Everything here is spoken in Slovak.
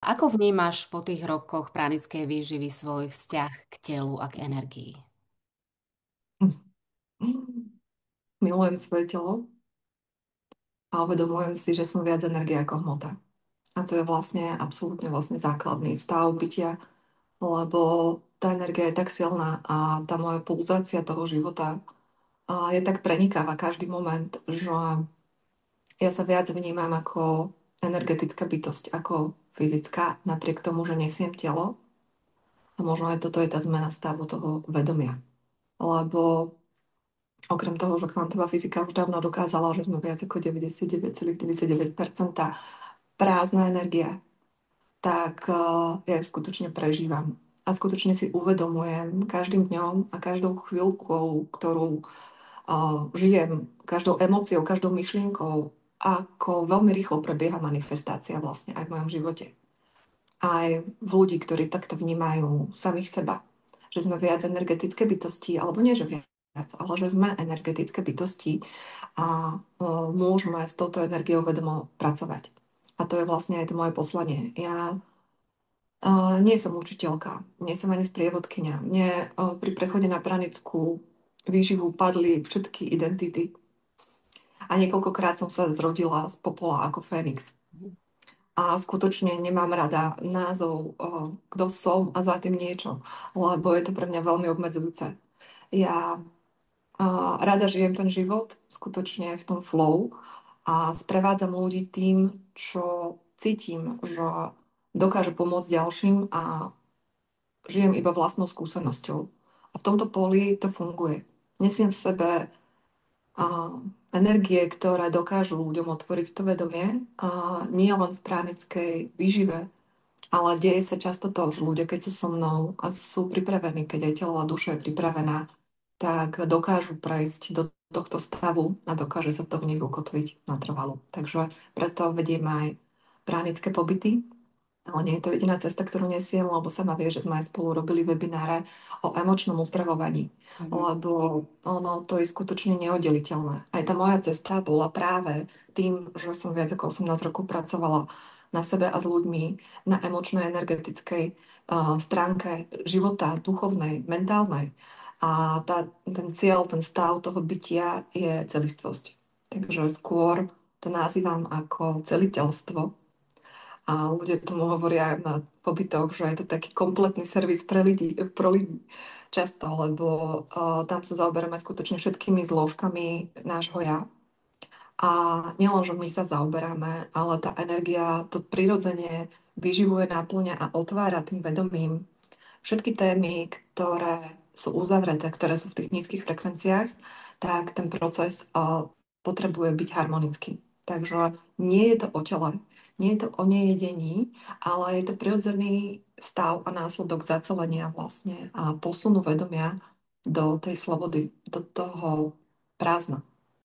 Ako vnímaš po tých rokoch pranickej výživy svoj vzťah k telu a k energii? Milujem svoje telo a uvedomujem si, že som viac energie ako hmota. A to je vlastne absolútne základný stav bytia, lebo tá energia je tak silná a tá moja pulzácia toho života je tak prenikáva každý moment, že ja sa viac vnímam ako energetická bytosť, ako fyzická, napriek tomu, že nesiem telo. A možno aj toto je tá zmena stavu toho vedomia. Lebo okrem toho, že kvantová fyzika už dávno dokázala, že sme viac ako 99,99% prázdna energia, tak ja ju skutočne prežívam. A skutočne si uvedomujem každým dňom a každou chvíľkou, ktorú žijem, každou emóciou, každou myšlienkou, ako veľmi rýchlo prebieha manifestácia vlastne aj v mojom živote. Aj v ľudí, ktorí takto vnímajú samých seba. Že sme viac energetické bytosti, alebo nie, že viac, ale že sme energetické bytosti a môžeme s touto energiou vedomo pracovať. A to je vlastne aj to moje poslanie. Ja nie som učiteľka, nie som ani sprievodkyňa. Mne pri prechode na pranickú výživu padli všetky identity a niekoľkokrát som sa zrodila z popola ako Fénix. A skutočne nemám rada názov, kto som a za tým niečo, lebo je to pre mňa veľmi obmedzujúce. Ja rada žijem ten život skutočne v tom flow a sprevádzam ľudí tým, čo cítim, že dokáže pomôcť ďalším a žijem iba vlastnou skúsenosťou. A v tomto poli to funguje. Nesiem v sebe a energie, ktoré dokážu ľuďom otvoriť to vedomie, a nie len v pránickej výžive, ale deje sa často to, že ľudia, keď sú so mnou a sú pripravení, keď aj telo a duša je pripravená, tak dokážu prejsť do tohto stavu a dokáže sa to v nich ukotviť natrvalo. Takže preto vediem aj pránické pobyty, ale nie je to jediná cesta, ktorú nesiem, lebo sama vie, že sme aj spolu robili webináre o emočnom uzdravovaní, Mhm. lebo ono to je skutočne neoddeliteľné. Aj tá moja cesta bola práve tým, že som viac ako 18 rokov pracovala na sebe a s ľuďmi na emočnej, energetickej stránke života, duchovnej, mentálnej. A ten cieľ, ten stav toho bytia je celistvosť. Takže skôr to nazývam ako celiteľstvo, a ľudia tomu hovoria na pobytoch, že je to taký kompletný servis pre ľudí často, lebo tam sa zaoberáme skutočne všetkými zložkami nášho ja. A nielen, že my sa zaoberáme, ale tá energia to prirodzene vyživuje, náplňa a otvára tým vedomím všetky témy, ktoré sú uzavreté, ktoré sú v tých nízkych frekvenciách, tak ten proces potrebuje byť harmonický. Takže nie je to o tele, nie je to o nejedení, ale je to prirodzený stav a následok zacelenia vlastne a posunu vedomia do tej slobody, do toho prázdna.